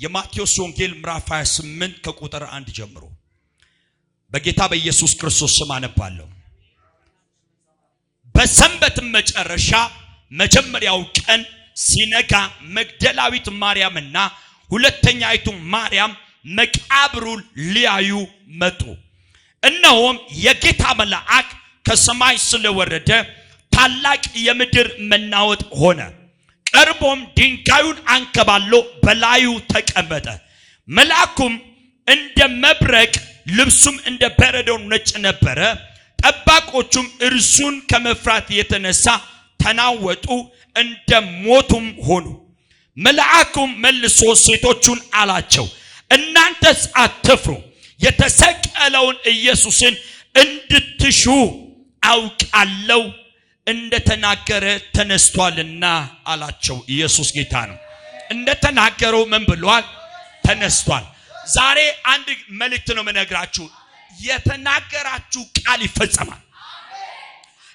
የማቴዎስ ወንጌል ምዕራፍ 28 ከቁጥር 1 ጀምሮ በጌታ በኢየሱስ ክርስቶስ ስም አነባለሁ። በሰንበት መጨረሻ መጀመሪያው ቀን ሲነጋ መግደላዊት ማርያምና ሁለተኛይቱ ማርያም መቃብሩን ሊያዩ መጡ። እነሆም የጌታ መልአክ ከሰማይ ስለወረደ ታላቅ የምድር መናወጥ ሆነ። ቀርቦም ድንጋዩን አንከባሎ በላዩ ተቀመጠ። መልአኩም እንደ መብረቅ ልብሱም እንደ በረዶ ነጭ ነበረ። ጠባቆቹም እርሱን ከመፍራት የተነሳ ተናወጡ፣ እንደ ሞቱም ሆኑ። መልአኩም መልሶ ሴቶቹን አላቸው፣ እናንተስ አትፍሩ፣ የተሰቀለውን ኢየሱስን እንድትሹ አውቃለሁ፣ እንደተናገረ ተነስቷልና አላቸው። ኢየሱስ ጌታ ነው። እንደተናገረው ምን ብሏል? ተነስቷል። ዛሬ አንድ መልእክት ነው መነግራችሁ። የተናገራችሁ ቃል ይፈጸማል።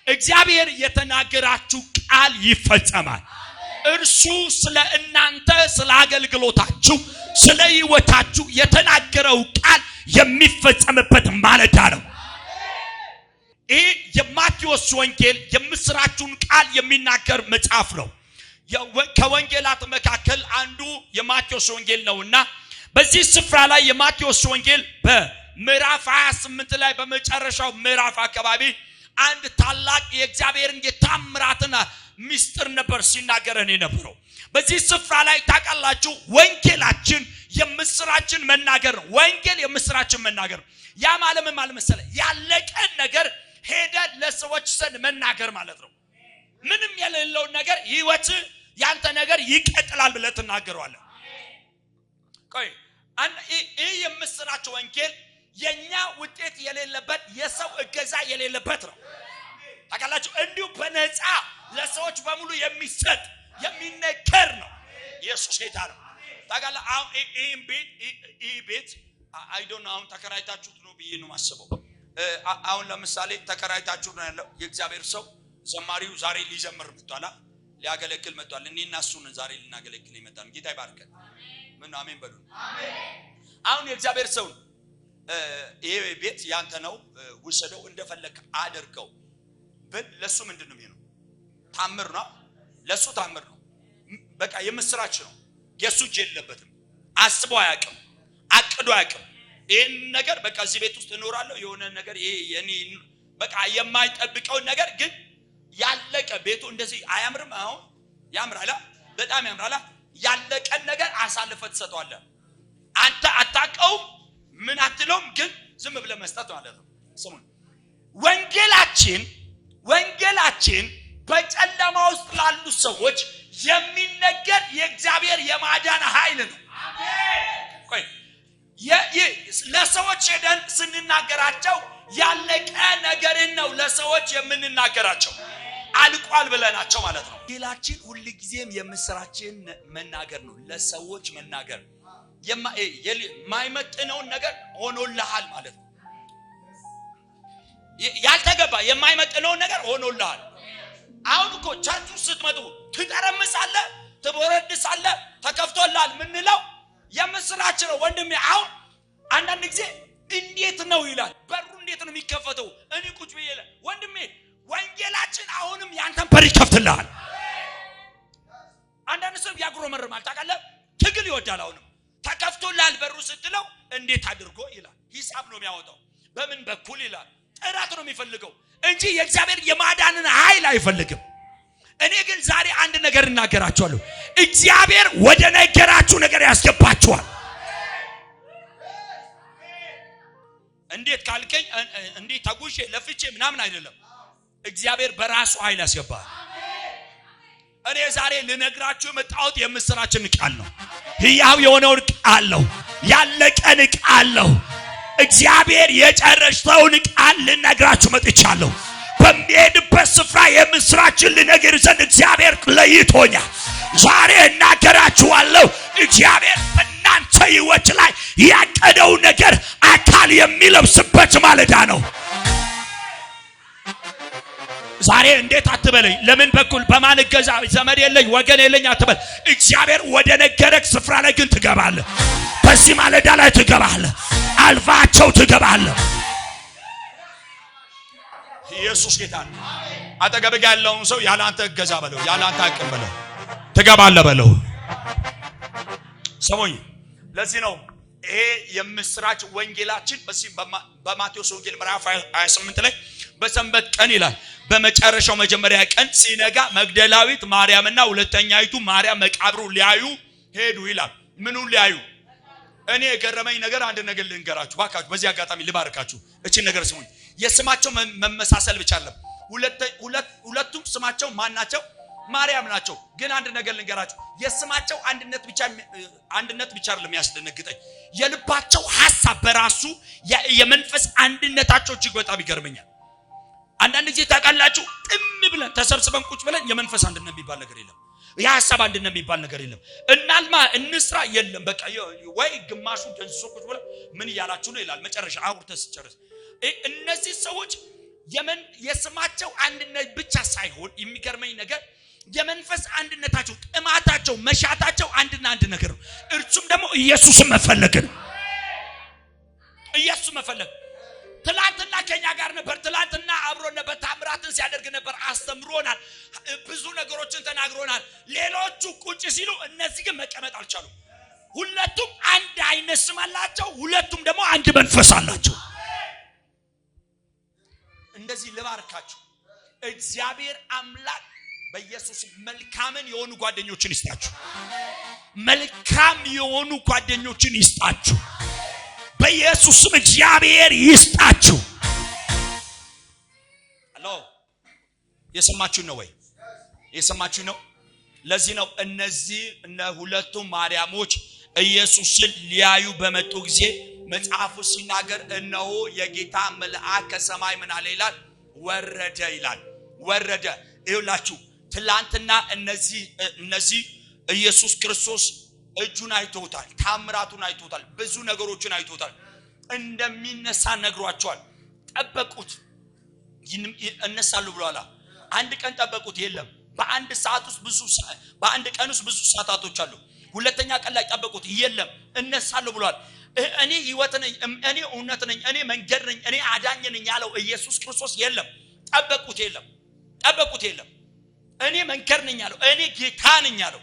እግዚአብሔር የተናገራችሁ ቃል ይፈጸማል። እርሱ ስለ እናንተ፣ ስለ አገልግሎታችሁ፣ ስለ ሕይወታችሁ የተናገረው ቃል የሚፈጸምበት ማለዳ ነው። ይህ የማቴዎስ ወንጌል የምስራቹን ቃል የሚናገር መጽሐፍ ነው። ከወንጌላት መካከል አንዱ የማቴዎስ ወንጌል ነውና በዚህ ስፍራ ላይ የማቴዎስ ወንጌል በምዕራፍ 28 ላይ በመጨረሻው ምዕራፍ አካባቢ አንድ ታላቅ የእግዚአብሔርን የታምራትና ምስጢር ነበር ሲናገረን የነበረው። በዚህ ስፍራ ላይ ታውቃላችሁ፣ ወንጌላችን የምስራችን መናገር ነው። ወንጌል የምስራችን መናገር ነው። ያ ማለት ምን ማለት መሰለ? ያለቀን ነገር ሄደ ለሰዎች ዘንድ መናገር ማለት ነው። ምንም የሌለውን ነገር ህይወት ያንተ ነገር ይቀጥላል ብለህ ትናገረዋለህ። ቆይ ይህ የምስራች ወንጌል የኛ ውጤት የሌለበት፣ የሰው እገዛ የሌለበት ነው። ታውቃላችሁ፣ እንዲሁ በነፃ ለሰዎች በሙሉ የሚሰጥ የሚነገር ነው። ኢየሱስ ጌታ ነው። ታውቃለህ፣ አሁን ይህ ቤት አይ ዶንት ኖ አሁን ተከራይታችሁት ነው ብዬ ነው የማስበው። አሁን ለምሳሌ ተከራይታችሁ ነው ያለው። የእግዚአብሔር ሰው ዘማሪው ዛሬ ሊዘምር መጥቷል፣ ሊያገለግል መጥቷል። እኔና እሱን ዛሬ ልናገለግል ይመጣል። ጌታ ይባርከን። ምን አሜን በሉ። አሁን የእግዚአብሔር ሰው ይሄ ቤት ያንተ ነው፣ ውሰደው፣ እንደፈለክ አድርገው ብል ለሱ ምንድነው የሚሆነው? ታምር ነው። ለሱ ታምር ነው። በቃ የምስራች ነው። የሱ እጅ የለበትም። አስቦ አያውቅም፣ አቅዶ አያውቅም። ይሄን ነገር በቃ እዚህ ቤት ውስጥ እኖራለሁ የሆነ ነገር ይሄ የኔ በቃ የማይጠብቀው ነገር ግን ያለቀ ቤቱ እንደዚህ አያምርም? አሁን ያምራላ፣ በጣም ያምራላ። ያለቀን ነገር አሳልፈህ ትሰጠዋለህ። አንተ አታውቀውም፣ ምን አትለውም፣ ግን ዝም ብለህ መስጠት ማለት ነው። ስሙን ወንጌላችን በጨለማ ውስጥ ላሉ ሰዎች የሚነገር የእግዚአብሔር የማዳን ኃይል ነው። ቆይ ለሰዎች ሄደን ስንናገራቸው ያለቀ ነገርን ነው ለሰዎች የምንናገራቸው፣ አልቋል ብለናቸው ማለት ነው። ወንጌላችን ሁልጊዜም የምስራችን መናገር ነው፣ ለሰዎች መናገር። የማይመጥነውን ነገር ሆኖልሃል ማለት ነው። ያልተገባ የማይመጥነውን ነገር ሆኖልሃል። አሁን እኮ ቸርች ውስጥ ስትመጡ ትጠረምሳለህ፣ ትቦረድሳለህ፣ ተከፍቶልሃል ምንለው የምስራች ነው ወንድሜ። አሁን አንዳንድ ጊዜ እንዴት ነው ይላል፣ በሩ እንዴት ነው የሚከፈተው? እኔ ቁጭ ብዬ ወንድሜ ወንጌላችን አሁንም ያንተን በር ይከፍትልሃል። አንዳንድ ሰው ያጉረመርማል፣ ታውቃለህ፣ ትግል ይወዳል። አሁንም ተከፍቶልሃል በሩ ስትለው እንዴት አድርጎ ይላል፣ ሂሳብ ነው የሚያወጣው። በምን በኩል ይላል፣ ጥራት ነው የሚፈልገው እንጂ የእግዚአብሔር የማዳንን ኃይል አይፈልግም። እኔ ግን ዛሬ አንድ ነገር እናገራችኋለሁ፣ እግዚአብሔር ወደ ነገራችሁ ነገር ያስገባችኋል። እንዴት ካልከኝ እንዴት ተጉሼ ለፍቼ ምናምን አይደለም፣ እግዚአብሔር በራሱ ኃይል ያስገባል። እኔ ዛሬ ልነግራችሁ የመጣሁት የምስራችን ቃል ነው። ሕያው የሆነውን ቃል ነው፣ ያለቀን ቃል ነው። እግዚአብሔር የጨረሰውን ቃል ልነግራችሁ መጥቻለሁ። በሚሄድበት ስፍራ የምስራችን ልነግር ዘንድ እግዚአብሔር ለይቶኛል። ዛሬ እናገራችኋለሁ፣ እግዚአብሔር በእናንተ ሕይወት ላይ ያቀደው ነገር አካል የሚለብስበት ማለዳ ነው። ዛሬ እንዴት አትበለኝ። ለምን በኩል በማን ገዛ ዘመድ የለኝ ወገን የለኝ አትበል። እግዚአብሔር ወደ ነገረክ ስፍራ ላይ ግን ትገባለህ። በዚህ ማለዳ ላይ ትገባለህ። አልፋቸው ትገባለህ። ኢየሱስ ጌታ ነው። አጠገብህ ያለውን ሰው ያለ አንተ እገዛ በለው፣ ያለ አንተ አቅም በለው፣ ትገባለህ በለው። ሰሞኝ ለዚህ ነው ይሄ የምስራች ወንጌላችን በማቴዎስ ወንጌል ምዕራፍ 28 ላይ በሰንበት ቀን ይላል በመጨረሻው መጀመሪያ ቀን ሲነጋ መግደላዊት ማርያምና ሁለተኛይቱ ማርያም መቃብሩ ሊያዩ ሄዱ ይላል። ምኑ ሊያዩ? እኔ የገረመኝ ነገር አንድ ነገር ልንገራችሁ ባካችሁ፣ በዚህ አጋጣሚ ልባርካችሁ። እቺ ነገር ስሙኝ። የስማቸው መመሳሰል ብቻ አይደለም። ሁለቱም ስማቸው ማን ናቸው? ማርያም ናቸው። ግን አንድ ነገር ልንገራችሁ፣ የስማቸው አንድነት ብቻ አይደለም ያስደነግጠኝ፣ የልባቸው ሐሳብ በራሱ የመንፈስ አንድነታቸው እጅግ በጣም ይገርመኛል። አንዳንድ ጊዜ ታውቃላችሁ ጥም ብለን ተሰብስበን ቁጭ ብለን የመንፈስ አንድነት የሚባል ነገር የለም፣ የሐሳብ አንድነት የሚባል ነገር የለም። እናልማ እንስራ የለም። በቃ ወይ ግማሹ ደንሶ ቁጭ ብለን ምን እያላችሁ ነው ይላል። መጨረሻ አውርተስ ጨርስ። እነዚህ ሰዎች የስማቸው አንድነት ብቻ ሳይሆን የሚገርመኝ ነገር የመንፈስ አንድነታቸው፣ ጥማታቸው፣ መሻታቸው አንድና አንድ ነገር ነው። እርሱም ደግሞ ኢየሱስን መፈለግ ነው። ኢየሱስ መፈለግ። ትላንትና ከኛ ጋር ነበር። ትላንትና አብሮን ነበር። ታምራትን ሲያደርግ ነበር። አስተምሮናል። ብዙ ነገሮችን ተናግሮናል። ሌሎቹ ቁጭ ሲሉ እነዚህ ግን መቀመጥ አልቻሉም። ሁለቱም አንድ አይነት ስም አላቸው። ሁለቱም ደግሞ አንድ መንፈስ አላቸው። እንደዚህ ልባርካችሁ። እግዚአብሔር አምላክ በኢየሱስ መልካምን የሆኑ ጓደኞችን ይስጣችሁ። መልካም የሆኑ ጓደኞችን ይስጣችሁ። በኢየሱስ ስም እግዚአብሔር ይስጣችሁ። አሎ የሰማችሁ ነው ወይ? የሰማችሁ ነው። ለዚህ ነው እነዚህ ሁለቱ ማርያሞች ኢየሱስን ሊያዩ በመጡ ጊዜ መጽሐፉ ሲናገር እነሆ የጌታ መልአክ ከሰማይ ምን አለ ይላል? ወረደ ይላል። ወረደ። ይኸውላችሁ ትላንትና እነዚህ ኢየሱስ ክርስቶስ እጁን አይቶታል፣ ታምራቱን አይቶታል፣ ብዙ ነገሮችን አይቶታል። እንደሚነሳ ነግሯቸዋል። ጠበቁት። እነሳሉ ብሏል። አንድ ቀን ጠበቁት፣ የለም። በአንድ ቀን ውስጥ ብዙ ሰዓታቶች አሉ። ሁለተኛ ቀን ላይ ጠበቁት፣ የለም። እነሳሉ ብሏል። እኔ ሕይወት ነኝ፣ እኔ እውነት ነኝ፣ እኔ መንገድ ነኝ፣ እኔ አዳኝ ነኝ ያለው ኢየሱስ ክርስቶስ የለም። ጠበቁት፣ የለም። ጠበቁት፣ የለም። እኔ መንገድ ነኝ ያለው፣ እኔ ጌታ ነኝ ያለው፣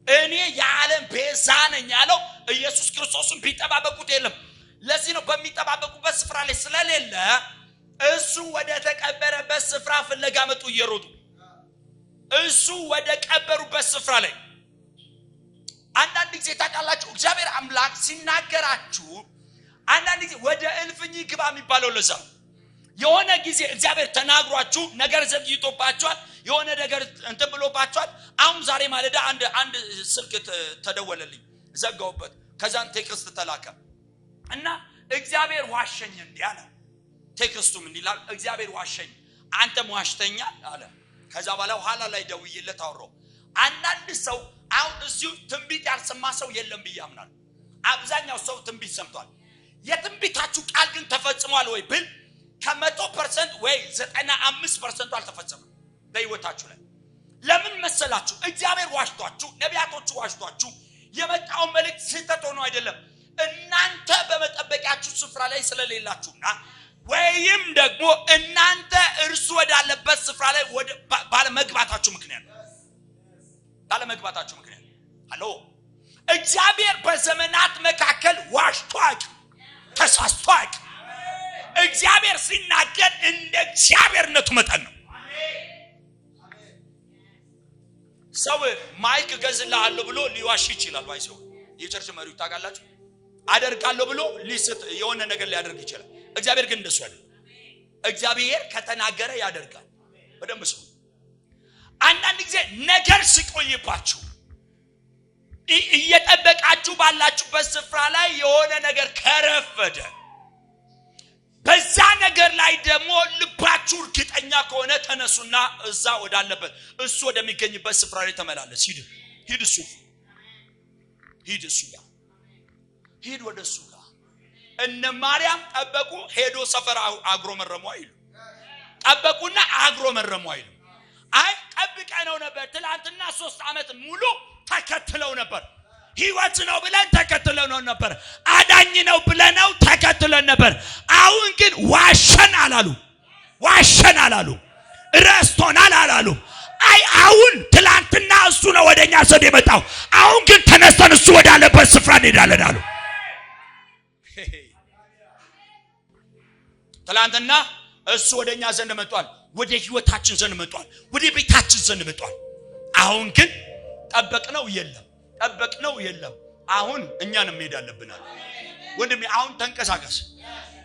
እኔ የዓለም ቤዛ ነኝ ያለው ኢየሱስ ክርስቶስን ቢጠባበቁት የለም። ለዚህ ነው በሚጠባበቁበት ስፍራ ላይ ስለሌለ እሱ ወደ ተቀበረበት ስፍራ ፍለጋ መጡ እየሮጡ። እሱ ወደ ቀበሩበት ስፍራ ላይ አንዳንድ ጊዜ ታውቃላችሁ እግዚአብሔር አምላክ ሲናገራችሁ አንዳንድ ጊዜ ወደ እልፍኝ ግባ የሚባለው ለዛ የሆነ ጊዜ እግዚአብሔር ተናግሯችሁ ነገር ዘግይቶባችኋል፣ የሆነ ነገር እንትን ብሎባችኋል። አሁን ዛሬ ማለዳ አንድ ስልክ ተደወለልኝ፣ ዘጋውበት። ከዛን ቴክስት ተላከ እና እግዚአብሔር ዋሸኝ እንዲህ አለ። ቴክስቱም እንዲህ ይላል፣ እግዚአብሔር ዋሸኝ፣ አንተም ዋሽተኛል አለ። ከዛ በኋላ ኋላ ላይ ደውዬለት አወራው። አንዳንድ ሰው አሁን እዚሁ ትንቢት ያልሰማ ሰው የለም ብዬ አምናለሁ። አብዛኛው ሰው ትንቢት ሰምቷል። የትንቢታችሁ ቃል ግን ተፈጽሟል ወይ ብል ከ100% ወይ 95% አልተፈጸመም በህይወታችሁ ላይ። ለምን መሰላችሁ? እግዚአብሔር ዋሽቷችሁ፣ ነቢያቶቹ ዋሽቷችሁ፣ የመጣው መልእክት ስህተት ሆኖ አይደለም። እናንተ በመጠበቂያችሁ ስፍራ ላይ ስለሌላችሁና ወይም ደግሞ እናንተ እርሱ ወዳለበት ስፍራ ላይ ባለመግባታችሁ ምክንያት አሎ እግዚአብሔር በዘመናት መካከል ዋሽቶ አያውቅም፣ ተሳስቶ አያውቅም። እግዚአብሔር ሲናገር እንደ እግዚአብሔርነቱ መጠን ነው። ሰው ማይክ ገዝልሃለሁ ብሎ ሊዋሽ ይችላል። ባይሰው የቸርች መሪው ታውቃላችሁ፣ አደርጋለሁ ብሎ ሊስት የሆነ ነገር ሊያደርግ ይችላል። እግዚአብሔር ግን እንደሱ አይደለም። እግዚአብሔር ከተናገረ ያደርጋል። በደንብ ሰው አንዳንድ ጊዜ ነገር ሲቆይባችሁ እየጠበቃችሁ ባላችሁበት ስፍራ ላይ የሆነ ነገር ከረፈደ በዛ ነገር ላይ ደግሞ ልባችሁ እርግጠኛ ከሆነ ተነሱና እዛ ወዳለበት እሱ ወደሚገኝበት ስፍራ ላይ ተመላለስ። ሂድ እሱ ጋር ሂድ ወደ እሱ ጋር። እነ ማርያም ጠበቁ፣ ሄዶ ሰፈር አግሮመረሙ አይሉ። ጠበቁና አግሮ መረሙ አይልም። አይ ጠብቀነው ነበር ትላንትና 3 ዓመት ሙሉ ተከትለው ነበር። ሕይወት ነው ብለን ተከትለው ነበር። አዳኝ ነው ብለነው ተከትለን ነበር። አሁን ግን ዋሸን አላሉ። ረስቶናል አላሉ። አይ አሁን ትላንትና እሱ ነው ወደኛ ዘንድ የመጣው። አሁን ግን ተነስተን እሱ ወዳለበት ስፍራ እንሄዳለን አሉ። ትላንትና እሱ ወደኛ ዘንድ መጥቷል። ወደ ሕይወታችን ዘንድ መጥቷል። ወደ ቤታችን ዘንድ መጥቷል። አሁን ግን ጠበቅነው የለም። አሁን እኛንም መሄድ አለብናል። ወንድሜ አሁን ተንቀሳቀስ።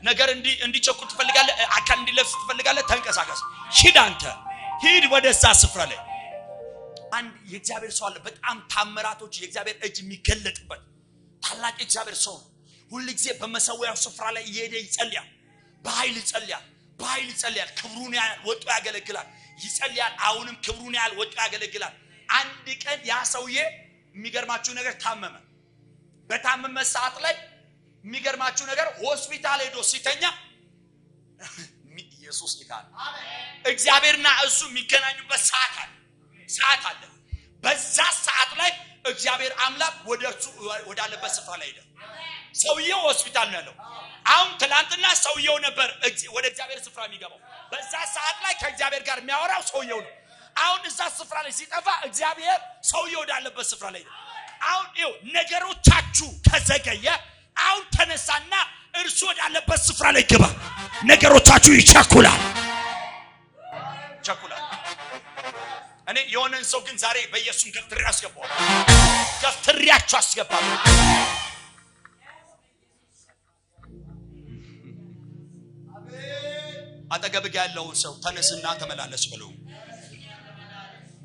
ነገር እንዲቸኩል ትፈልጋለህ? አካል እንዲለፍስ ትፈልጋለህ? ተንቀሳቀስ። ሂድ ወደዛ ስፍራ ላይ። አንድ የእግዚአብሔር ሰው አለ። በጣም ታምራቶች የእግዚአብሔር እጅ የሚገለጥበት ታላቅ የእግዚአብሔር ሰው ሁሉ ጊዜ በመሰዊያው ስፍራ ላይ እየሄደ ይጸልያል። በኃይል ይጸልያል። ክብሩን ያህል ወጥቶ ያገለግላል። ይጸልያል። አሁንም ክብሩን ያህል ወጥቶ ያገለግላል። አንድ ቀን ያ ሰውዬ የሚገርማችሁ ነገር ታመመ። በታመመ ሰዓት ላይ የሚገርማችሁ ነገር ሆስፒታል ሄዶ ሲተኛ ኢየሱስ ይካል እግዚአብሔርና እሱ የሚገናኙበት ሰዓት አለ። በዛ ሰዓት ላይ እግዚአብሔር አምላክ ወደሱ ወዳለበት ስፍራ ላይ ሄደ። ሰውየው ሆስፒታል ነው ያለው። አሁን ትላንትና ሰውየው ነበር ወደ እግዚአብሔር ስፍራ የሚገባው። በዛ ሰዓት ላይ ከእግዚአብሔር ጋር የሚያወራው ሰውየው ነው። አሁን እዛ ስፍራ ላይ ሲጠፋ እግዚአብሔር ሰውየው ወዳለበት ስፍራ ላይ ሄደ። አሁን ነገሮቻችሁ ከዘገየ አሁን ተነሳና እርሱ ወዳለበት ስፍራ ላይ ግባ። ነገሮቻችሁ ይቸኩላል። እኔ የሆነን ሰው ግን ዛሬ በኢየሱስ ገፍትሪያችሁ አስገባለሁ። አጠገብህ ያለውን ሰው ተነስና ተመላለስ በለው።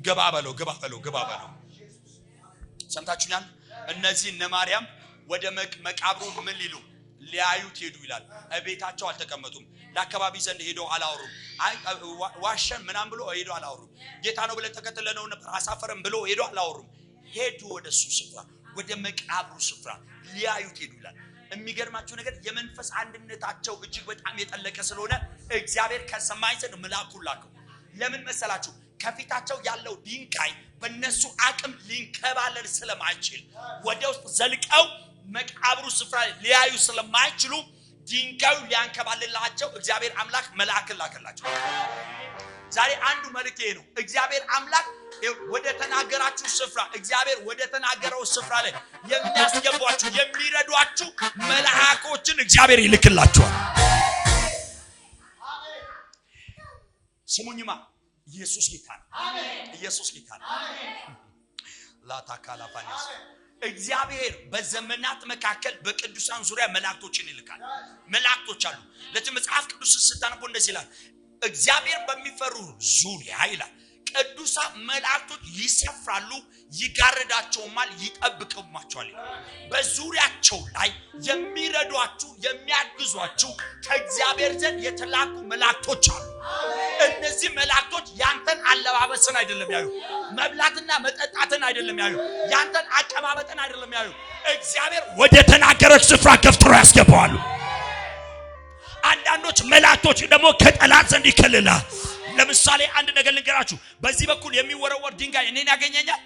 ግባ በለው። ሰምታችሁኛል? እነዚህ እነ ማርያም ወደ መቃብሩ ምን ሊያዩት ሄዱ ይላል። ቤታቸው አልተቀመጡም። ለአካባቢ ዘንድ ሄደው አላወሩም። አይ ዋሸን ምናምን ብሎ ሄደው አላወሩም። ጌታ ነው ብለን ተከትለነው ነበር አሳፈረን ብሎ ሄደው አላወሩም። ሄዱ ወደሱ ስፍራ፣ ወደ መቃብሩ ስፍራ ሊያዩት ሄዱ ይላል። የሚገርማችሁ ነገር የመንፈስ አንድነታቸው እጅግ በጣም የጠለቀ ስለሆነ እግዚአብሔር ከሰማይ ዘንድ መልአኩን ላከው። ለምን መሰላችሁ? ከፊታቸው ያለው ድንጋይ በእነሱ አቅም ሊንከባለል ስለማይችል ወደ ውስጥ ዘልቀው መቃብሩ ስፍራ ሊያዩ ስለማይችሉ ድንጋዩ ሊያንከባልላቸው እግዚአብሔር አምላክ መልአክን ላከላቸው። ዛሬ አንዱ መልእክት ይሄ ነው። እግዚአብሔር አምላክ ወደ ተናገራችሁ ስፍራ፣ እግዚአብሔር ወደ ተናገረው ስፍራ ላይ የሚያስገቧችሁ የሚረዷችሁ መልአኮችን እግዚአብሔር ይልክላችኋል። ስሙኝማ፣ ኢየሱስ ጌታ ነው። ኢየሱስ ጌታ ነው። ላታካላፋኒስ እግዚአብሔር በዘመናት መካከል በቅዱሳን ዙሪያ መላእክቶችን ይልካል። መላእክቶች አሉ። ለዚህ መጽሐፍ ቅዱስ ስታነቡ እንደዚህ ይላል፣ እግዚአብሔር በሚፈሩ ዙሪያ ይላል ቅዱሳን መላእክቶች ይሰፍራሉ፣ ይጋርዳቸውማል፣ ይጠብቁማቸዋል። በዙሪያቸው ላይ የሚረዷችሁ የሚያግዟችሁ ከእግዚአብሔር ዘንድ የተላኩ መላእክቶች አሉ። እነዚህ መላእክቶች ያንተን አለባበስን አይደለም ያዩ፣ መብላትና መጠጣትን አይደለም ያዩ፣ ያንተን አቀማመጥን አይደለም ያዩ። እግዚአብሔር ወደ ተናገረች ስፍራ ገፍትሮ ያስገባዋሉ። አንዳንዶች መላእክቶች ደግሞ ከጠላት ዘንድ ይከልላል። ለምሳሌ አንድ ነገር ልንገራችሁ። በዚህ በኩል የሚወረወር ድንጋይ እኔን ያገኘኛል?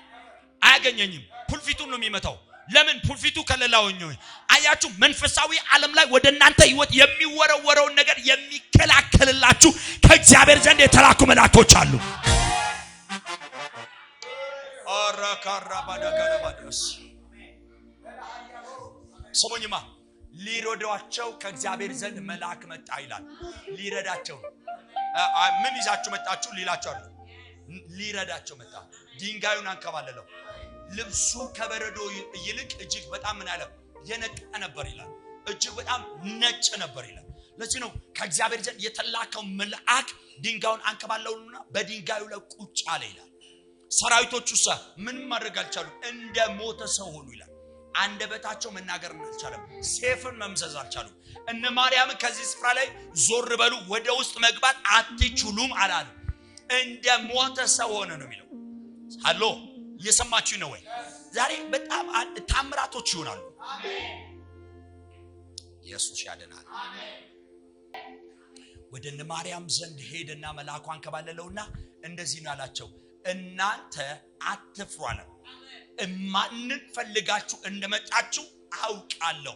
አያገኘኝም። ፑልፊቱን ነው የሚመታው። ለምን? ፑልፊቱ ከለላውኝ። አያችሁ፣ መንፈሳዊ ዓለም ላይ ወደ እናንተ ህይወት የሚወረወረውን ነገር የሚከላከልላችሁ ከእግዚአብሔር ዘንድ የተላኩ መላእክቶች አሉ። አራካራባዳጋራባዳስ ሰሞኝማ ሊረዷቸው ከእግዚአብሔር ዘንድ መልአክ መጣ ይላል። ሊረዳቸው ምን ይዛችሁ መጣችሁ ሊላቸው አሉ። ሊረዳቸው መጣ። ድንጋዩን አንከባለለው። ልብሱ ከበረዶ ይልቅ እጅግ በጣም ምን አለ የነጣ ነበር ይላል። እጅግ በጣም ነጭ ነበር ይላል። ለዚህ ነው ከእግዚአብሔር ዘንድ የተላከው መልአክ ድንጋዩን አንከባለውና በድንጋዩ ላይ ቁጭ አለ ይላል። ሰራዊቶቹስ ምን ማድረግ አልቻሉም፣ እንደ ሞተ ሰው ሆኑ ይላል። አንደበታቸው መናገር አልቻለም፣ ሰይፍን መምዘዝ አልቻሉም። እነ ማርያም ከዚህ ስፍራ ላይ ዞር በሉ፣ ወደ ውስጥ መግባት አትችሉም አላሉ። እንደ ሞተ ሰው ሆነ ነው የሚለው። ሃሎ እየሰማችሁ ነው ወይ? ዛሬ በጣም ታምራቶች ይሆናሉ። አሜን። ኢየሱስ ያድናል። አሜን። ወደ ማርያም ዘንድ ሄደና መልአኳን ከባለለውና እንደዚህ ነው አላቸው፣ እናንተ አትፍሩ አለ። ማንን ፈልጋችሁ እንደመጣችሁ አውቃለሁ።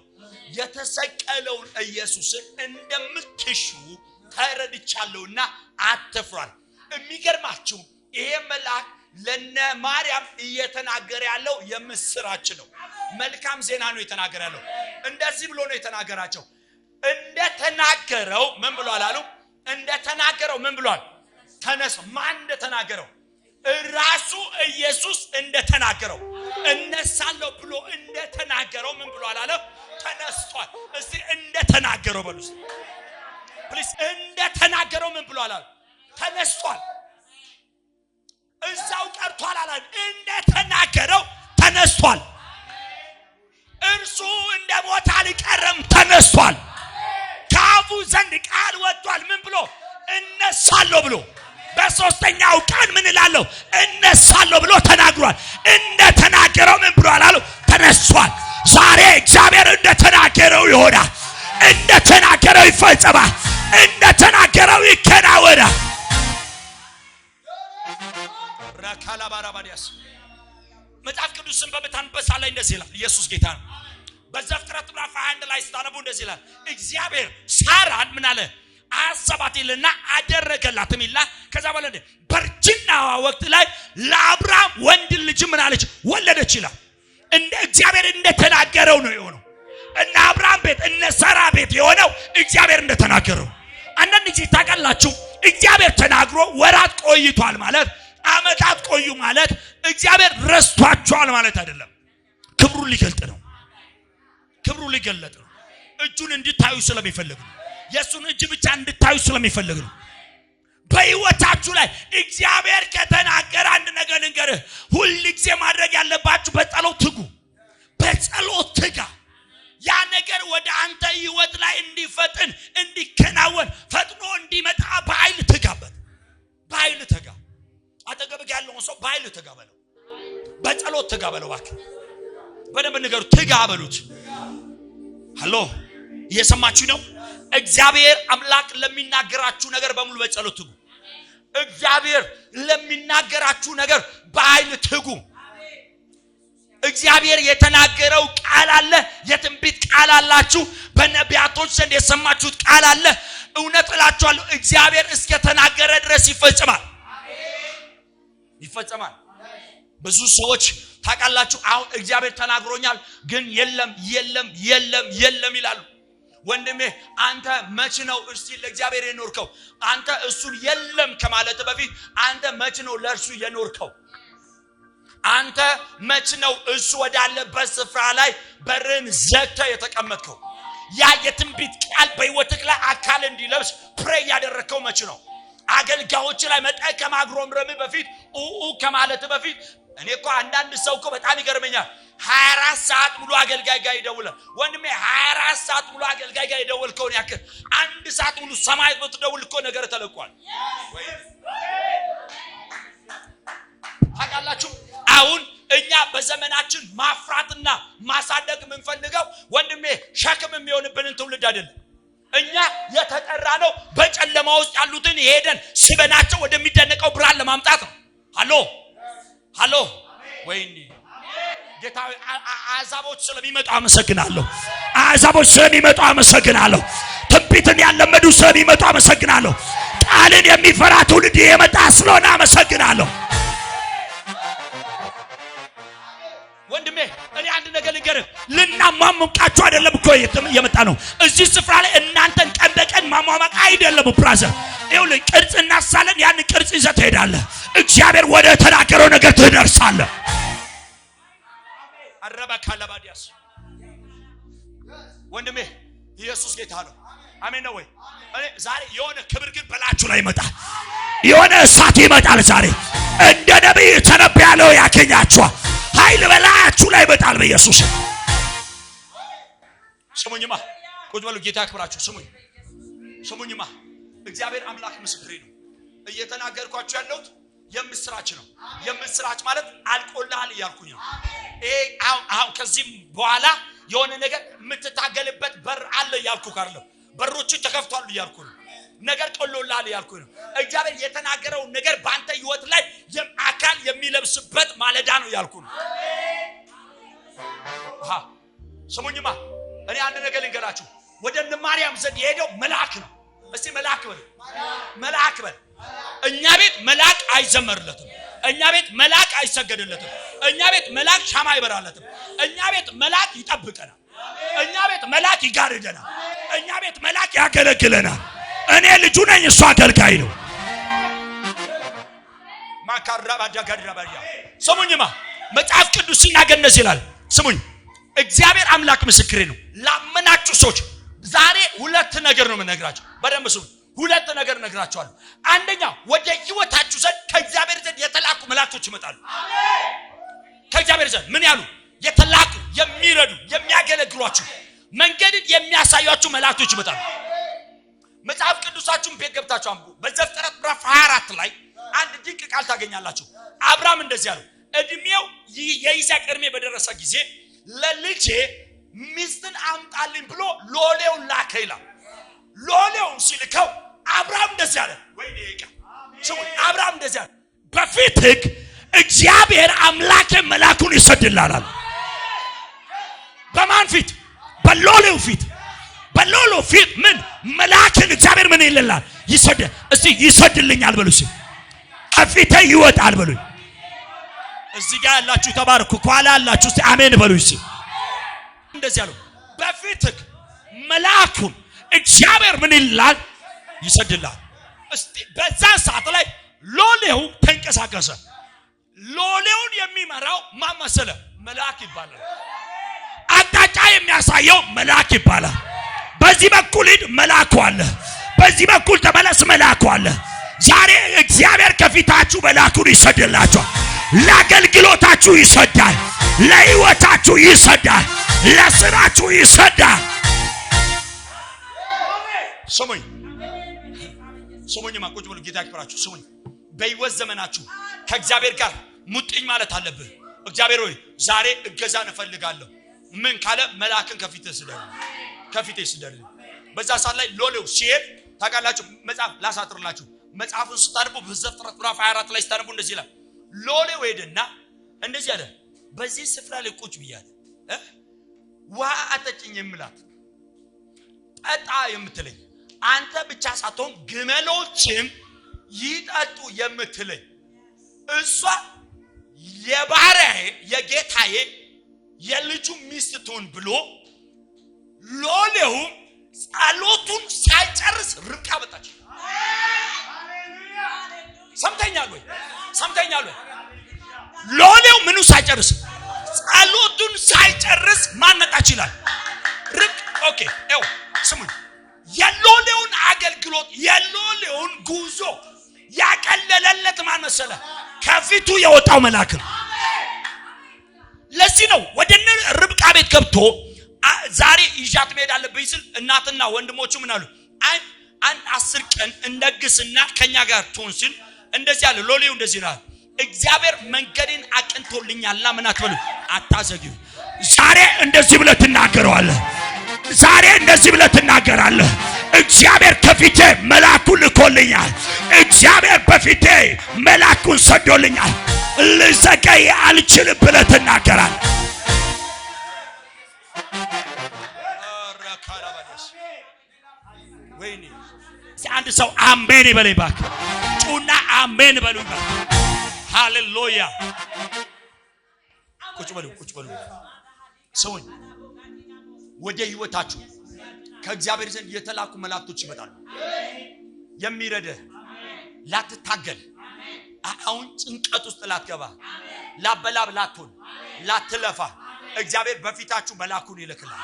የተሰቀለውን ኢየሱስን እንደምትሹ ተረድቻለሁና አትፍሩ። የሚገርማችሁ ይሄ መልአክ ለነ ማርያም እየተናገረ ያለው የምስራች ነው። መልካም ዜና ነው እየተናገረ ያለው። እንደዚህ ብሎ ነው የተናገራቸው። እንደተናገረው ምን ብሏል አሉ? እንደተናገረው ምን ብሏል? ተነስ። ማን እንደተናገረው? ራሱ ኢየሱስ እንደተናገረው እነሳለሁ ብሎ እንደተናገረው ምን ብሏል አለ? ተነስቷል። እስቲ እንደተናገረው በሉስ ፕሊዝ። እንደተናገረው ምን ብሏል አለ? ተነስቷል። እዛው ቀርቷል አለ። እንደተናገረው ተነስቷል። እርሱ እንደ ሞተ አልቀረም፣ ተነስቷል። ከአፉ ዘንድ ቃል ወጥቷል። ምን ብሎ? እነሳለሁ ብሎ። በሶስተኛው ቀን ምን እላለሁ? እነሳለሁ ብሎ ተናግሯል። እንደተናገረው ምን ብሏል አሉ? ተነስቷል። ዛሬ እግዚአብሔር እንደተናገረው ይሆናል። እንደተናገረው ይፈጸማል። እንደተናገረው ይከናወናል። ረካላባራባዲያስ መጽሐፍ ቅዱስን በመታንበሳ ላይ እንደዚህ ይላል። ኢየሱስ ጌታ ነው። በዘፍጥረት ምዕራፍ 21 ላይ ስታነቡ እንደዚህ ይላል። እግዚአብሔር ሳራን ምን አለ? አሰባት ይልና አደረገላትም ይላል። ከዛ በኋላ በእርጅናዋ ወቅት ላይ ለአብርሃም ወንድ ልጅ ምን አለች? ወለደች ይላል። እንደ እግዚአብሔር እንደተናገረው ነው የሆነው። እና አብርሃም ቤት እነ ሳራ ቤት የሆነው እግዚአብሔር እንደተናገረው። አንዳንድ ጊዜ ታውቃላችሁ እግዚአብሔር ተናግሮ ወራት ቆይቷል ማለት አመታት ቆዩ ማለት እግዚአብሔር ረስቷቸዋል ማለት አይደለም። ክብሩን ሊገልጥ ነው። ክብሩ ሊገለጥ ነው። እጁን እንድታዩ ስለሚፈልግ ነው። የሱን እጅ ብቻ እንድታዩ ስለሚፈልግ ነው። በህይወታችሁ ላይ እግዚአብሔር ከተናገረ አንድ ነገር እንገርህ፣ ሁሉ ጊዜ ማድረግ ያለባችሁ በጸሎት ትጉ። በጸሎት ትጋ። ያ ነገር ወደ አንተ ህይወት ላይ እንዲፈጥን እንዲከናወን ፈጥኖ እንዲመጣ በኃይል ትጋበት። በኃይል ትጋ። አጠገብህ ያለውን ሰው በኃይል ትጋ በለው። በጸሎት ትጋ በለው። እባክህ በደንብ ንገሩ። ትጋ በሉት። ሃሎ እየሰማችሁ ነው? እግዚአብሔር አምላክ ለሚናገራችሁ ነገር በሙሉ በጸሎት ትጉ። እግዚአብሔር ለሚናገራችሁ ነገር በኃይል ትጉ። እግዚአብሔር የተናገረው ቃል አለ። የትንቢት ቃል አላችሁ። በነቢያቶች ዘንድ የሰማችሁት ቃል አለ። እውነት እላችኋለሁ እግዚአብሔር እስከተናገረ ድረስ ይፈጸማል። ይፈጸማል። ብዙ ሰዎች ታውቃላችሁ አሁን እግዚአብሔር ተናግሮኛል ግን የለም ይላሉ። ወንድሜ አንተ መች ነው እስቲ ለእግዚአብሔር የኖርከው? አንተ እሱን የለም ከማለት በፊት አንተ መች ነው ለእርሱ የኖርከው? አንተ መች ነው እሱ ወዳለበት ስፍራ ላይ በርን ዘግተህ የተቀመጥከው? ያ የትንቢት ቃል በህይወትህ ላይ አካል እንዲለብስ ፕሬይ ያደረከው መች ነው? አገልጋዮች ላይ መጣይ ከማግሮምረም በፊት ከማለት በፊት እኔ እኮ አንዳንድ ሰው እኮ በጣም ይገርመኛል። 24 ሰዓት ሙሉ አገልጋይ ጋር ይደውላል። ወንድሜ 24 ሰዓት ሙሉ አገልጋይ ጋር ይደውልከውን ያክል አንድ ሰዓት ሙሉ ሰማይ ብትደውል እኮ ነገር ተለቋል። ታውቃላችሁ አሁን እኛ በዘመናችን ማፍራትና ማሳደግ የምንፈልገው ወንድሜ ሸክም የሚሆንብንን ትውልድ አይደለም። እኛ የተጠራ ነው በጨለማ ውስጥ ያሉትን ሄደን ስበናቸው ወደሚደነቀው ብርሃን ለማምጣት ነው። ሃሎ ወይኔ ጌታ አዛቦች ስለሚመጡ አመሰግናለሁ። አዛቦች ስለሚመጡ አመሰግናለሁ። ትንቢትን ያለመዱ ስለሚመጡ አመሰግናለሁ። ቃልን የሚፈራ ትውልድ የመጣ ስለሆነ አመሰግናለሁ። ወንድሜ እኔ አንድ ነገር ልንገርህ፣ ልናሟሙቃችሁ አይደለም እኮ የመጣ ነው እዚህ ስፍራ ላይ እናንተን ቀን በቀን ማሟሟቅ አይደለም። ብራዘር ይኸውልህ ቅርጽ እናሳለን። ያን ቅርጽ ይዘህ ትሄዳለህ። እግዚአብሔር ወደ ተናገረው ነገር ትደርሳለህ። አረባ ካላባዲያስ ወንድሜ ኢየሱስ ጌታ ነው። አሜን ነው ወይ? እኔ ዛሬ የሆነ ክብር ግን በላችሁ ላይ ይመጣል። የሆነ እሳት ይመጣል። ዛሬ እንደ ነብይ ተነብያለሁ ያገኛችኋል። ኃይል በላችሁ ላይ ይመጣል በኢየሱስ። ስሙኝማ ቁጭ በሉ። ጌታ ያክብራችሁ። ስሙኝማ እግዚአብሔር አምላክ ምስክሬ ነው። እየተናገርኳችሁ ያለሁት የምስራች ነው። የምስራች ማለት አልቆልሃል እያልኩኝ ነው። አሁን ከዚህም በኋላ የሆነ ነገር የምትታገልበት በር አለ እያልኩ ካለው በሮቹ ተከፍቷል እያልኩ ነው። ነገር ቆሎላል ያልኩ ነው። እግዚአብሔር የተናገረው ነገር ባንተ ህይወት ላይ አካል የሚለብስበት ማለዳ ነው ያልኩ ነው። ስሙኝማ እኔ አንድ ነገር ልንገራችሁ። ወደ ማርያም ዘንድ የሄደው መልአክ ነው። እስቲ መልአክ በል፣ መልአክ በል። እኛ ቤት መልአክ አይዘመርለትም። እኛ ቤት መልአክ አይሰገድለትም። እኛ ቤት መልአክ ሻማ አይበራለትም። እኛ ቤት መልአክ ይጠብቀናል። እኛ ቤት መልአክ ይጋርደናል። እኛ ቤት መልአክ ያገለግለናል። እኔ ልጁ ነኝ፣ እሱ አገልጋይ ነው። ማካራባ ጃጋድራባያ ስሙኝማ መጽሐፍ ቅዱስ ሲናገር እንደዚህ ይላል። ስሙኝ፣ እግዚአብሔር አምላክ ምስክሬ ነው። ላመናችሁ ሰዎች ዛሬ ሁለት ነገር ነው የምነግራችሁ። በደንብ ስሙ። ሁለት ነገር እነግራችኋለሁ። አንደኛ ወደ ህይወታችሁ ዘንድ ከእግዚአብሔር ዘንድ የተላኩ መላእክቶች ይመጣሉ። ከእግዚአብሔር ዘንድ ምን ያሉ የተላኩ የሚረዱ የሚያገለግሏችሁ መንገድን የሚያሳያችሁ መላእክቶች ይመጣሉ። መጽሐፍ ቅዱሳችሁን ቤት ገብታችሁ አንብቡ። በዘፍጥረት ምዕራፍ 24 ላይ አንድ ድንቅ ቃል ታገኛላችሁ። አብርሃም እንደዚህ አለው፣ እድሜው የይስሐቅ እድሜ በደረሰ ጊዜ ለልጄ ሚስትን አምጣልኝ ብሎ ሎሌውን ላከ ይላል። ሎሌውን ሲልከው አብርሃም እንደዚህ አለ። ወይ ደቂቃ ስሙ። አብርሃም እንደዚህ አለ፣ በፊትህ እግዚአብሔር አምላክ መልአኩን ይሰድልሃል። በማን ፊት? በሎሌው ፊት። በሎሌው ፊት ምን መልአክን እግዚአብሔር ምን ይልላል? ይሰድ። እስቲ ይሰድልኛል በሉ። እስቲ ከፊቴ ይወጣል በሉ። እዚህ ጋር ያላችሁ ተባረኩ። ኋላ ያላችሁ እስቲ አሜን በሉ። እስቲ እንደዚህ አለው፣ በፊትህ መልአኩን እግዚአብሔር ምን ይላል? ይሰድልሃል። እስቲ በዛ ሰዓት ላይ ሎሌው ተንቀሳቀሰ። ሎሌውን የሚመራው ማን መሰለ? መልአክ ይባላል። አቅጣጫ የሚያሳየው መልአክ ይባላል። በዚህ በኩል ሂድ መልአኩ አለ፣ በዚህ በኩል ተመለስ መልአኩ አለ። ዛሬ እግዚአብሔር ከፊታችሁ መልአኩን ይሰድላችኋል። ለአገልግሎታችሁ ይሰዳል፣ ለህይወታችሁ ይሰዳል፣ ለስራችሁ ይሰዳል። ስሙኝ ስሙኝማ፣ ቁጭ ብሉ። ጌታ ይክብራችሁ። ስሙኝ፣ በህይወት ዘመናችሁ ከእግዚአብሔር ጋር ሙጥኝ ማለት አለብህ። እግዚአብሔር ሆይ ዛሬ እገዛን እፈልጋለሁ። ምን ካለ መልአክን ከፊቴ ስደድ። በዛ ሰዓት ላይ ሎሌው ሲሄድ ታውቃላችሁ። መጽሐፍ ላሳጥርላችሁ። መጽሐፉን ስታነቡ በዘፍጥረት ምዕራፍ 24 ላይ ስታነቡ እንደዚህ ይላል። ሎሌው ሄደና እንደዚህ አለ፣ በዚህ ስፍራ ላይ ቁጭ ብያለሁ፣ ውሃ አጠጭኝ የምላት ጠጣ የምትለኝ አንተ ብቻ ሳትሆን ግመሎችም ይጠጡ የምትለኝ እሷ የባሪያዬ የጌታዬ የልጁ ሚስት ትሁን ብሎ ሎሌው ጸሎቱን ሳይጨርስ ርብቃ መጣች። ሰምተኛል ወይ? ሎሌው ምኑ ሳይጨርስ ጸሎቱን ሳይጨርስ ማን መጣች ይላል? ርብቃ። ኦኬ ኤው ስሙኝ፣ የሎሌውን አገልግሎት የሎሌውን ጉዞ ያቀለለለት ማን መሰለ? ከፊቱ የወጣው መልአክ ነው። ለዚህ ነው ወደ ርብቃ ቤት ገብቶ ዛሬ ይዣት መሄድ አለብኝ ስል እናትና ወንድሞቹ ምን አሉ? አንድ 10 ቀን እንደግስና ከኛ ጋር ትሆን ሲል እንደዚህ አለ። ሎሌው እንደዚህ ነው፣ እግዚአብሔር መንገዴን አቅንቶልኛልና ምን አትበሉ፣ አታዘግዩ። ዛሬ እንደዚህ ብለህ ትናገረዋለህ። ዛሬ እንደዚህ ብለህ ትናገራለህ። እግዚአብሔር ከፊቴ መልአኩን ልኮልኛል። እግዚአብሔር በፊቴ መልአኩን ሰዶልኛል። ልዘገይ አልችልም ብለህ ትናገራለህ። ወይኔ አንድ ሰው አሜን ይበለኝ እባክህ። ጩና አሜን በሉ። ሃሌሉያ። ቁጭ በሉ። ሰውኝ ወደ ህይወታችሁ ከእግዚአብሔር ዘንድ የተላኩ መላእክቶች ይመጣሉ። የሚረዳህ ላትታገል፣ አሁን ጭንቀት ውስጥ ላትገባ፣ ላበላብ ላትሆን፣ ላትለፋ እግዚአብሔር በፊታችሁ መልአኩን ይልክላል።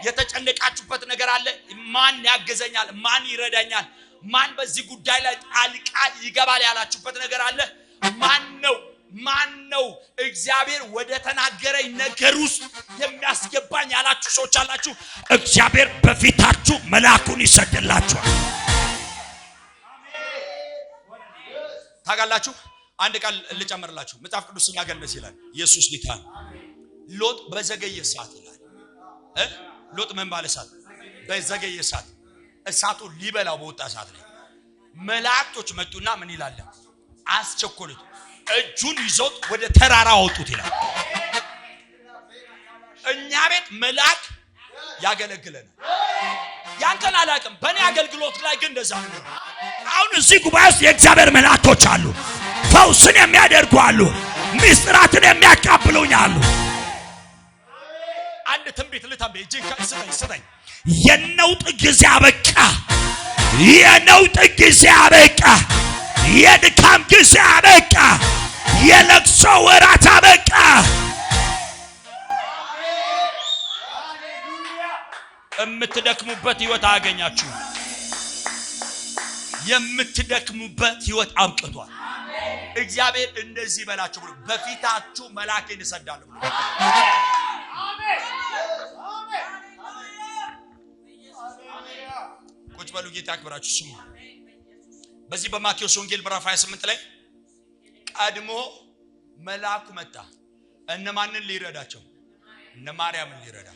የተጨነቃችሁበት ነገር አለ። ማን ያገዘኛል? ማን ይረዳኛል? ማን በዚህ ጉዳይ ላይ ጣልቃ ይገባል ያላችሁበት ነገር አለ። ማን ነው እግዚአብሔር ወደ ተናገረኝ ነገር ውስጥ የሚያስገባኝ ያላችሁ ሰዎች አላችሁ። እግዚአብሔር በፊታችሁ መልአኩን ይሰድላችኋል። ታውቃላችሁ። አንድ ቃል ልጨምርላችሁ። መጽሐፍ ቅዱስ ሲናገር እንደዚህ ይላል። ኢየሱስ ጌታ ነው። ሎጥ በዘገየ ሰዓት ይላል። ሎጥ ምን ባለ ሰዓት? በዘገየ ሰዓት እሳቱ ሊበላው በወጣ ሰዓት ላይ መላእክቶች መጡና ምን ይላል? አስቸኮሉት። እጁን ይዞት ወደ ተራራ አወጡት ይላል። እኛ ቤት መልአክ ያገለግለናል። ያንተን አላውቅም፣ በእኔ አገልግሎት ላይ ግን እንደዛ ነው። አሁን እዚህ ጉባኤ ውስጥ የእግዚአብሔር መላእክቶች አሉ። ፈውስን የሚያደርጉ አሉ። ምስጢራትን የሚያካፍሉኝ አሉ። አንድ ትንቢት ልተንብይ። እጅን ስጠኝ። የነውጥ ጊዜ አበቃ። የነውጥ ጊዜ አበቃ። የድካም ጊዜ አበቃ። የለቅሶ ወራት አበቃ። የምትደክሙበት ህይወት አያገኛችሁ። የምትደክሙበት ህይወት አብቅቷል። እግዚአብሔር እንደዚህ በላችሁ ብሎ በፊታችሁ መልአኬን እሰዳለሁ ብሎ ቁጭ በሉ። ጌታ ያክብራችሁ። ስሙ። በዚህ በማቴዎስ ወንጌል ምዕራፍ 28 ላይ ቀድሞ መልአኩ መጣ። እነማንን ሊረዳቸው? እነ ማርያምን ሊረዳ።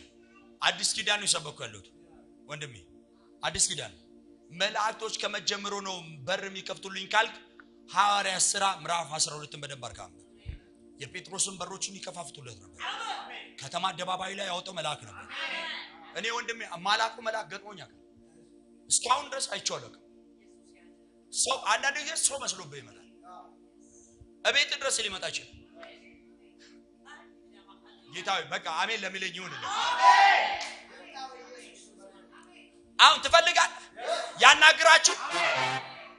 አዲስ ኪዳን ነው የሰበኩ ያለሁት ወንድሜ፣ አዲስ ኪዳን። መላእክቶች ከመጀመሩ ነው በር የሚከፍቱልኝ ካልክ ሐዋርያት ሥራ ምዕራፍ 12ን በደንብ አርካም። የጴጥሮስን በሮችን ይከፋፍቱለት ነበር። ከተማ አደባባይ ላይ ያወጣው መልአክ ነበር። እኔ ወንድሜ መልአክ ገጥሞኛል። እስካሁን ድረስ አይቼዋለሁ። ሰው አንዳንድ ጊዜ ሰው መስሎብህ ይመጣል። እቤት ድረስ ሊመጣ ይችላል። ጌታዬ በቃ አሜን ለሚለኝ ይሁንልህ። አሁን ትፈልጋለህ ያናግራችሁ።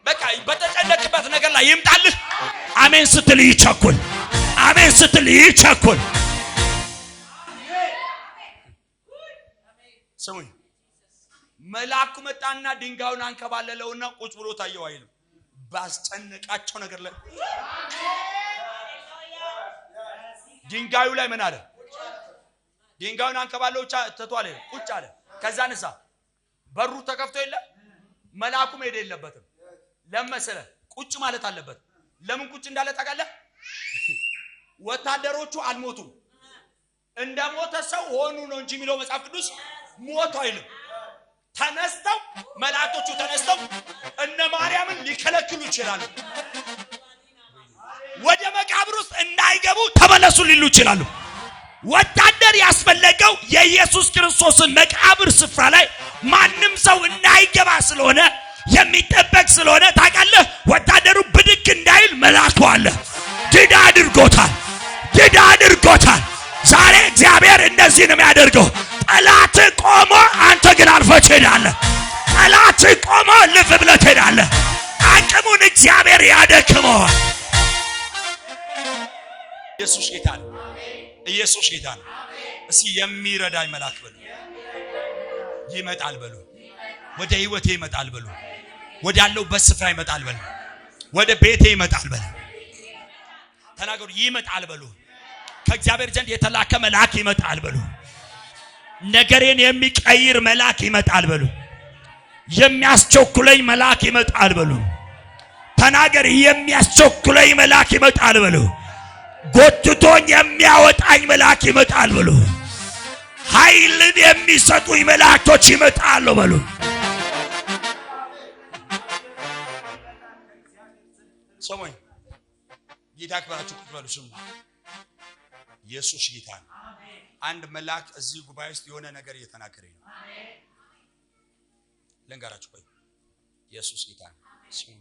በቃ በተጨነቅበት ነገር ላይ ይምጣልህ። አሜን ስትል ይቸኩል። አሜን ስትል ይቸኩል። ስሙኝ። መልአኩ መጣና ድንጋዩን አንከባለለውና ቁጭ ብሎ ታየው አይልም። ባስጨነቃቸው ነገር ላይ ድንጋዩ ላይ ምን አለ? ድንጋዩን አንከባለው ተቷለ ቁጭ አለ። ከዛ ንሳ በሩ ተከፍቶ የለ መልአኩ መሄድ የለበትም። ለምን ቁጭ ማለት አለበት። ለምን ቁጭ እንዳለ ታውቃለህ? ወታደሮቹ አልሞቱም። እንደሞተ ሰው ሆኑ ነው እንጂ የሚለው መጽሐፍ ቅዱስ ሞቱ አይልም። ተነስተው መላእክቶቹ ተነስተው እነ ማርያምን ሊከለክሉ ይችላሉ። ወደ መቃብር ውስጥ እንዳይገቡ ተመለሱ ሊሉ ይችላሉ። ወታደር ያስፈለገው የኢየሱስ ክርስቶስን መቃብር ስፍራ ላይ ማንም ሰው እንዳይገባ ስለሆነ የሚጠበቅ ስለሆነ ታውቃለህ። ወታደሩ ብድግ እንዳይል መልአኩ አለ። ድዳ አድርጎታል። ዛሬ እግዚአብሔር እንደዚህ ነው የሚያደርገው። ጠላት ቆሞ አንተ ግን አልፈህ ትሄዳለህ። ጠላት ቆሞ ልፍ ብለህ ትሄዳለህ። አቅሙን እግዚአብሔር ያደክመዋል። ኢየሱስ ጌታ ነው። ኢየሱስ ጌታ ነው። እስኪ የሚረዳኝ መልአክ በሉ። ይመጣል በሉ። ወደ ህይወቴ ይመጣል በሉ። ወደ ያለሁበት ስፍራ ይመጣል በሉ። ወደ ቤቴ ይመጣል በሉ። ተናገሩ። ይመጣል በሉ። ከእግዚአብሔር ዘንድ የተላከ መልአክ ይመጣል በሉ። ነገሬን የሚቀይር መልአክ ይመጣል በሉ። የሚያስቸኩለኝ መልአክ ይመጣል በሉ። ተናገር። የሚያስቸኩለኝ መልአክ ይመጣል በሉ። ጎትቶኝ የሚያወጣኝ መልአክ ይመጣል በሉ። ኃይልን የሚሰጡኝ መላእክቶች ይመጣሉ በሉ። ሰሞን ጌታ ክብራችሁ ቁጭ በሉ። ስሙ። ኢየሱስ ጌታ ነው። አንድ መልአክ እዚህ ጉባኤ ውስጥ የሆነ ነገር እየተናገረኝ ነው። ልንገራችሁ። ቆይ ኢየሱስ ጌታ ነው። ስሙ።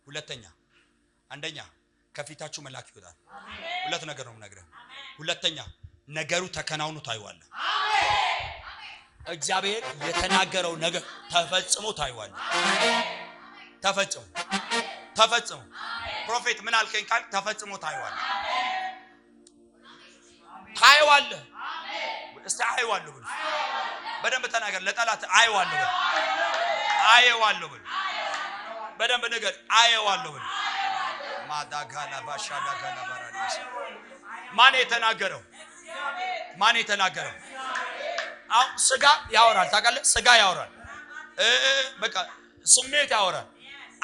ሁለተኛ አንደኛ ከፊታችሁ መልአክ ይወጣል። ሁለት ነገር ነው የምነግርህ። ሁለተኛ ነገሩ ተከናውኖ ታይዋለህ። እግዚአብሔር የተናገረው ነገር ተፈጽሞ ታይዋለህ። ተፈጽሞ ፕሮፌት ምን አልከኝ ካል ተፈጽሞ ታይዋለህ። እስቲ አይዋለሁ ብሎ በደንብ ተናገር። ለጠላት አይዋለሁ ብሎ በደንብ ነገር አይዋለሁ ብሎ ማዳጋላ ባሻዳጋላ ባራዲስ ማን የተናገረው? አሁን ስጋ ያወራል። ታውቃለህ? ስጋ ያወራል። በቃ ስሜት ያወራል።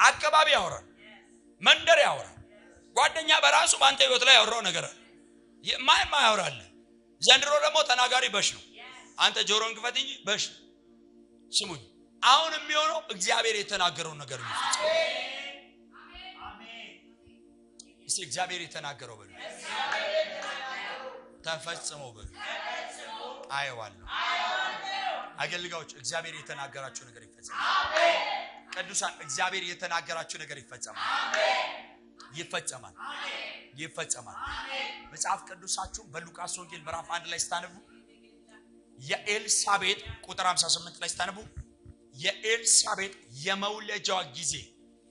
አካባቢ ያወራል። መንደር ያወራል። ጓደኛ በራሱ በአንተ ህይወት ላይ ያወራው ነገር አለ። ማን ያወራል? ዘንድሮ ደግሞ ተናጋሪ በሽ ነው። አንተ ጆሮን ክፈት እንጂ በሽ ስሙኝ፣ አሁን የሚሆነው እግዚአብሔር የተናገረው ነገር ነው። አሜን። እስቲ እግዚአብሔር የተናገረው በሉ፣ ተፈጽሞ በሉ። አየዋለሁ። አገልጋዮች እግዚአብሔር የተናገራችሁ ነገር ይፈጸማል። አሜን። ቅዱሳን እግዚአብሔር የተናገራችሁ ነገር ይፈጸማል። አሜን። ይፈጸማል። አሜን። ይፈጸማል። አሜን። መጽሐፍ ቅዱሳችሁ በሉቃስ ወንጌል ምዕራፍ 1 ላይ ስታነቡ የኤልሳቤጥ ቁጥር 58 ላይ ስታነቡ የኤልሳቤጥ የመውለጃዋ ጊዜ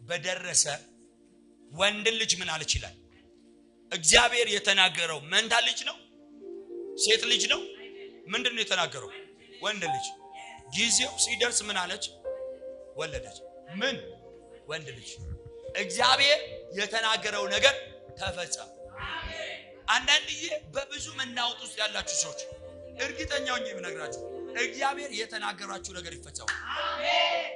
በደረሰ ወንድ ልጅ ምን አለች ይላል። እግዚአብሔር የተናገረው መንታ ልጅ ነው? ሴት ልጅ ነው? ምንድነው የተናገረው? ወንድ ልጅ። ጊዜው ሲደርስ ምን አለች? ወለደች። ምን? ወንድ ልጅ። እግዚአብሔር የተናገረው ነገር ተፈጸመ። አንዳንድ ጊዜ በብዙ መናወጥ ውስጥ ያላችሁ ሰዎች እርግጠኛ ሆኜ የምነግራችሁ እግዚአብሔር የተናገራችሁ ነገር ይፈጸማል። አሜን።